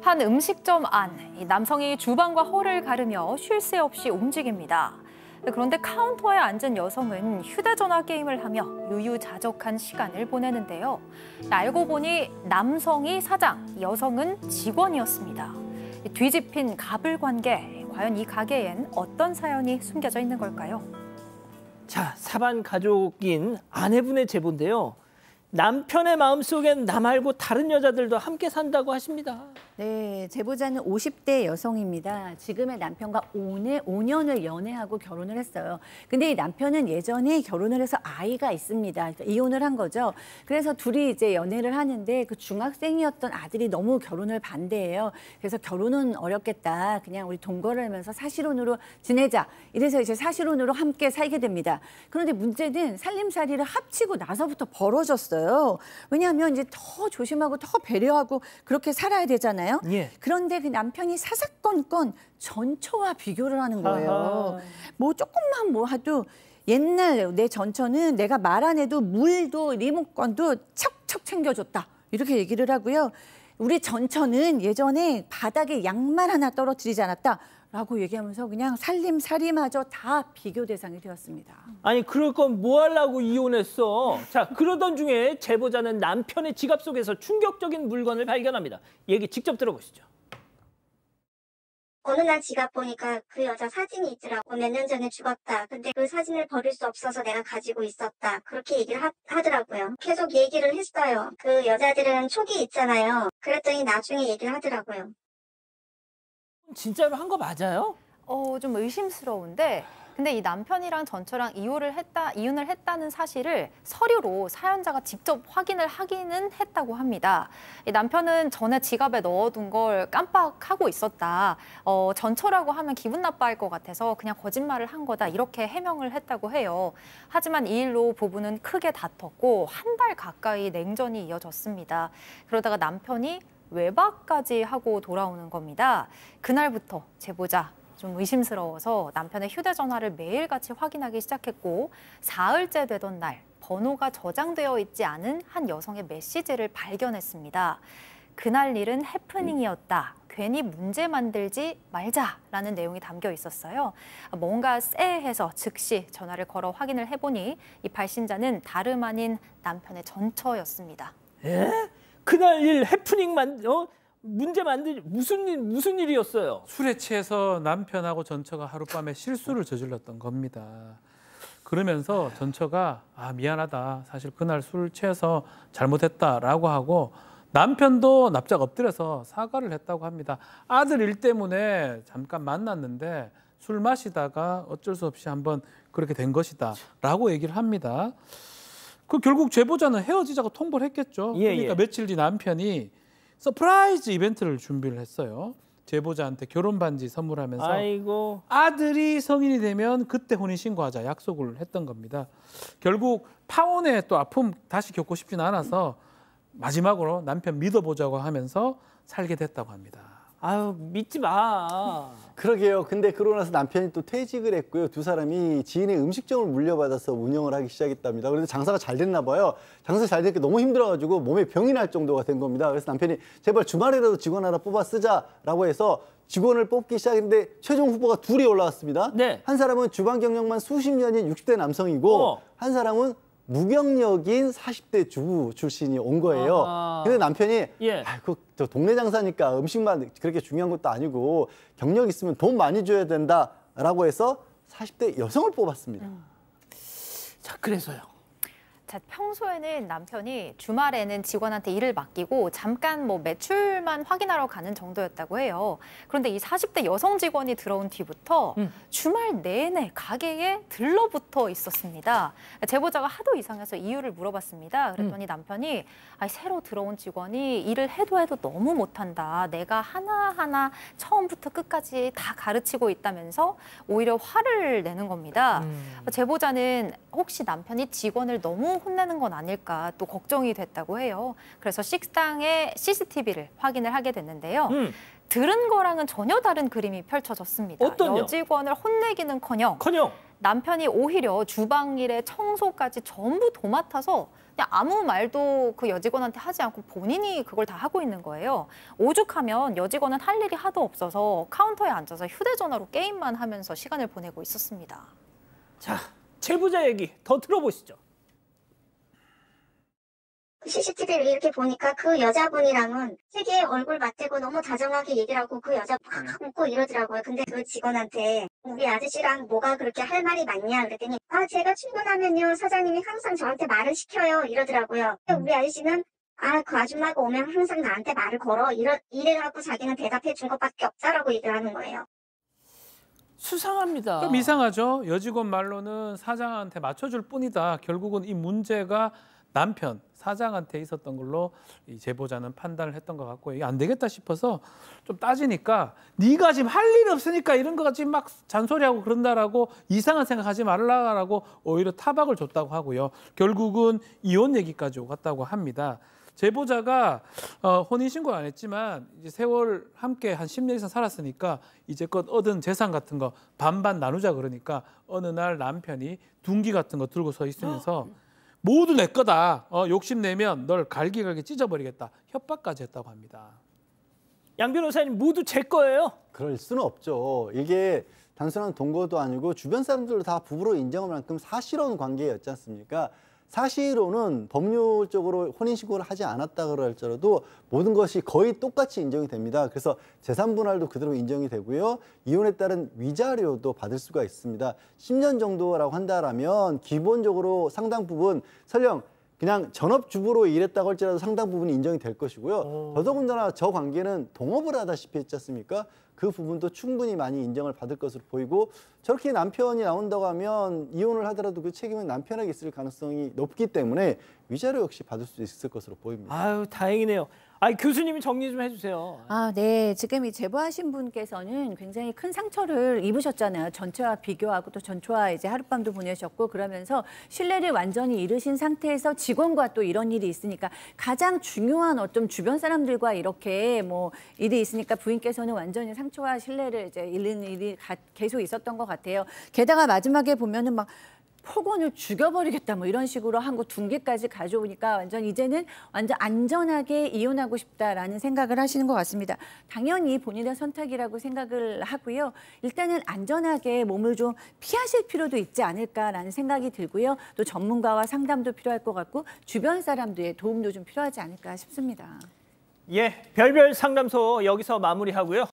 한 음식점 안, 이 남성이 주방과 홀을 가르며 쉴 새 없이 움직입니다. 그런데 카운터에 앉은 여성은 휴대전화 게임을 하며 유유자적한 시간을 보내는데요. 알고 보니 남성이 사장, 여성은 직원이었습니다. 뒤집힌 갑을 관계, 과연 이 가게엔 어떤 사연이 숨겨져 있는 걸까요? 자, 사반 가족인 아내분의 제보인데요. 남편의 마음속엔 나 말고 다른 여자들도 함께 산다고 하십니다. 네, 제보자는 50대 여성입니다. 지금의 남편과 5년을 연애하고 결혼을 했어요. 근데 이 남편은 예전에 결혼을 해서 아이가 있습니다. 그러니까 이혼을 한 거죠. 그래서 둘이 이제 연애를 하는데 그 중학생이었던 아들이 너무 결혼을 반대해요. 그래서 결혼은 어렵겠다. 그냥 우리 동거를 하면서 사실혼으로 지내자. 이래서 이제 사실혼으로 함께 살게 됩니다. 그런데 문제는 살림살이를 합치고 나서부터 벌어졌어요. 왜냐하면 이제 더 조심하고 더 배려하고 그렇게 살아야 되잖아요. 예. 그런데 그 남편이 사사건건 전처와 비교를 하는 거예요. 아하. 뭐 조금만 뭐 해도 옛날 내 전처는 내가 말 안 해도 물도 리모컨도 척척 챙겨줬다. 이렇게 얘기를 하고요. 우리 전처는 예전에 바닥에 양말 하나 떨어뜨리지 않았다. 라고 얘기하면서 그냥 살림살이마저 다 비교 대상이 되었습니다. 아니 그럴 건 뭐 하려고 이혼했어? 자, 그러던 중에 제보자는 남편의 지갑 속에서 충격적인 물건을 발견합니다. 얘기 직접 들어보시죠. 어느 날 지갑 보니까 그 여자 사진이 있더라고. 몇 년 전에 죽었다. 근데 그 사진을 버릴 수 없어서 내가 가지고 있었다. 그렇게 얘기를 하더라고요. 계속 얘기를 했어요. 그 여자들은 촉이 있잖아요. 그랬더니 나중에 얘기를 하더라고요. 진짜로 한 거 맞아요? 좀 의심스러운데, 근데 이 남편이랑 전처랑 이혼을 했다는 사실을 서류로 사연자가 직접 확인을 하기는 했다고 합니다. 이 남편은 전에 지갑에 넣어둔 걸 깜빡하고 있었다. 전처라고 하면 기분 나빠할 것 같아서 그냥 거짓말을 한 거다. 이렇게 해명을 했다고 해요. 하지만 이 일로 부부는 크게 다퉜고 한 달 가까이 냉전이 이어졌습니다. 그러다가 남편이 외박까지 하고 돌아오는 겁니다. 그날부터 제보자 좀 의심스러워서 남편의 휴대전화를 매일같이 확인하기 시작했고 사흘째 되던 날 번호가 저장되어 있지 않은 한 여성의 메시지를 발견했습니다. 그날 일은 해프닝이었다. 괜히 문제 만들지 말자라는 내용이 담겨 있었어요. 뭔가 쎄해서 즉시 전화를 걸어 확인을 해보니 이 발신자는 다름 아닌 남편의 전처였습니다. 예? 그날 일 해프닝 문제 만들 무슨 일이었어요? 술에 취해서 남편하고 전처가 하룻밤에 실수를 저질렀던 겁니다. 그러면서 전처가 미안하다. 사실 그날 술 취해서 잘못했다라고 하고 남편도 납작 엎드려서 사과를 했다고 합니다. 아들 일 때문에 잠깐 만났는데 술 마시다가 어쩔 수 없이 한번 그렇게 된 것이다라고 얘기를 합니다. 그 결국 제보자는 헤어지자고 통보를 했겠죠. 그러니까 며칠 뒤 남편이 서프라이즈 이벤트를 준비를 했어요. 제보자한테 결혼 반지 선물하면서 아이고. 아들이 성인이 되면 그때 혼인신고하자 약속을 했던 겁니다. 결국 파혼의 또 아픔 다시 겪고 싶지는 않아서 마지막으로 남편 믿어보자고 하면서 살게 됐다고 합니다. 아유, 믿지 마. 그러게요. 근데 그러고 나서 남편이 또 퇴직을 했고요. 두 사람이 지인의 음식점을 물려받아서 운영을 하기 시작했답니다. 그런데 장사가 잘 됐나 봐요. 장사 잘 되니까 너무 힘들어가지고 몸에 병이 날 정도가 된 겁니다. 그래서 남편이 제발 주말이라도 직원 하나 뽑아 쓰자라고 해서 직원을 뽑기 시작했는데 최종 후보가 둘이 올라왔습니다. 네. 한 사람은 주방 경력만 수십 년인 60대 남성이고 한 사람은 무경력인 40대 주부 출신이 온 거예요. 근데 남편이 저 동네 장사니까 음식만 그렇게 중요한 것도 아니고 경력 있으면 돈 많이 줘야 된다라고 해서 40대 여성을 뽑았습니다. 자, 그래서요. 자, 평소에는 남편이 주말에는 직원한테 일을 맡기고 잠깐 뭐 매출만 확인하러 가는 정도였다고 해요. 그런데 이 40대 여성 직원이 들어온 뒤부터 주말 내내 가게에 들러붙어 있었습니다. 제보자가 하도 이상해서 이유를 물어봤습니다. 그랬더니 남편이 새로 들어온 직원이 일을 해도 너무 못한다. 내가 하나하나 처음부터 끝까지 다 가르치고 있다면서 오히려 화를 내는 겁니다. 제보자는 혹시 남편이 직원을 너무 혼내는 건 아닐까 또 걱정이 됐다고 해요. 그래서 식당의 CCTV를 확인을 하게 됐는데요. 들은 거랑은 전혀 다른 그림이 펼쳐졌습니다. 어떤요? 여직원을 혼내기는커녕 커녕 남편이 오히려 주방 일에 청소까지 전부 도맡아서 그냥 아무 말도 그 여직원한테 하지 않고 본인이 그걸 다 하고 있는 거예요. 오죽하면 여직원은 할 일이 하도 없어서 카운터에 앉아서 휴대전화로 게임만 하면서 시간을 보내고 있었습니다. 자, 제보자 얘기 더 들어보시죠. CCTV를 이렇게 보니까 그 여자분이랑은 되게 얼굴 맞대고 너무 다정하게 얘기를 하고 그 여자 막 웃고 이러더라고요. 근데 그 직원한테 우리 아저씨랑 뭐가 그렇게 할 말이 많냐 그랬더니 제가 출근하면요 사장님이 항상 저한테 말을 시켜요 이러더라고요. 근데 우리 아저씨는 그 아줌마가 오면 항상 나한테 말을 걸어 이래갖고 자기는 대답해 준 것밖에 없다라고 얘기를 하는 거예요. 수상합니다. 좀 이상하죠. 여직원 말로는 사장한테 맞춰줄 뿐이다. 결국은 이 문제가 남편, 사장한테 있었던 걸로 이 제보자는 판단을 했던 것 같고 이게 안 되겠다 싶어서 좀 따지니까 네가 지금 할 일 없으니까 이런 거 지금 막 잔소리하고 그런다라고 이상한 생각하지 말라라고 오히려 타박을 줬다고 하고요. 결국은 이혼 얘기까지 오갔다고 합니다. 제보자가 혼인신고는 안 했지만 이제 세월 함께 한 10년 이상 살았으니까 이제껏 얻은 재산 같은 거 반반 나누자 그러니까 어느 날 남편이 둔기 같은 거 들고 서 있으면서 모두 내 거다. 욕심내면 널 갈기갈기 찢어버리겠다. 협박까지 했다고 합니다. 양 변호사님 모두 제 거예요. 그럴 수는 없죠. 이게 단순한 동거도 아니고 주변 사람들도 다 부부로 인정할 만큼 사실혼 관계였지 않습니까? 사실혼은 법률적으로 혼인신고를 하지 않았다 그럴지라도 모든 것이 거의 똑같이 인정이 됩니다. 그래서 재산 분할도 그대로 인정이 되고요. 이혼에 따른 위자료도 받을 수가 있습니다. 10년 정도라고 한다라면 기본적으로 상당 부분 설령 그냥 전업주부로 일했다고 할지라도 상당 부분이 인정이 될 것이고요. 더더군다나 저 관계는 동업을 하다시피 했지 않습니까? 그 부분도 충분히 많이 인정을 받을 것으로 보이고 저렇게 남편이 나온다고 하면 이혼을 하더라도 그 책임은 남편에게 있을 가능성이 높기 때문에 위자료 역시 받을 수 있을 것으로 보입니다. 아유, 다행이네요. 교수님이 정리 좀 해주세요. 네. 지금 이 제보하신 분께서는 굉장히 큰 상처를 입으셨잖아요. 전체와 비교하고 또 전체와 이제 하룻밤도 보내셨고 그러면서 신뢰를 완전히 잃으신 상태에서 직원과 또 이런 일이 있으니까 가장 중요한 어떤 주변 사람들과 이렇게 뭐 일이 있으니까 부인께서는 완전히 상처와 신뢰를 이제 잃는 일이 계속 있었던 것 같아요. 게다가 마지막에 보면은 막 폭언을 죽여버리겠다 뭐 이런 식으로 한 거 둔기까지 가져오니까 이제는 완전 안전하게 이혼하고 싶다라는 생각을 하시는 것 같습니다. 당연히 본인의 선택이라고 생각을 하고요. 일단은 안전하게 몸을 좀 피하실 필요도 있지 않을까라는 생각이 들고요. 또 전문가와 상담도 필요할 것 같고 주변 사람들의 도움도 좀 필요하지 않을까 싶습니다. 예, 별별 상담소 여기서 마무리하고요.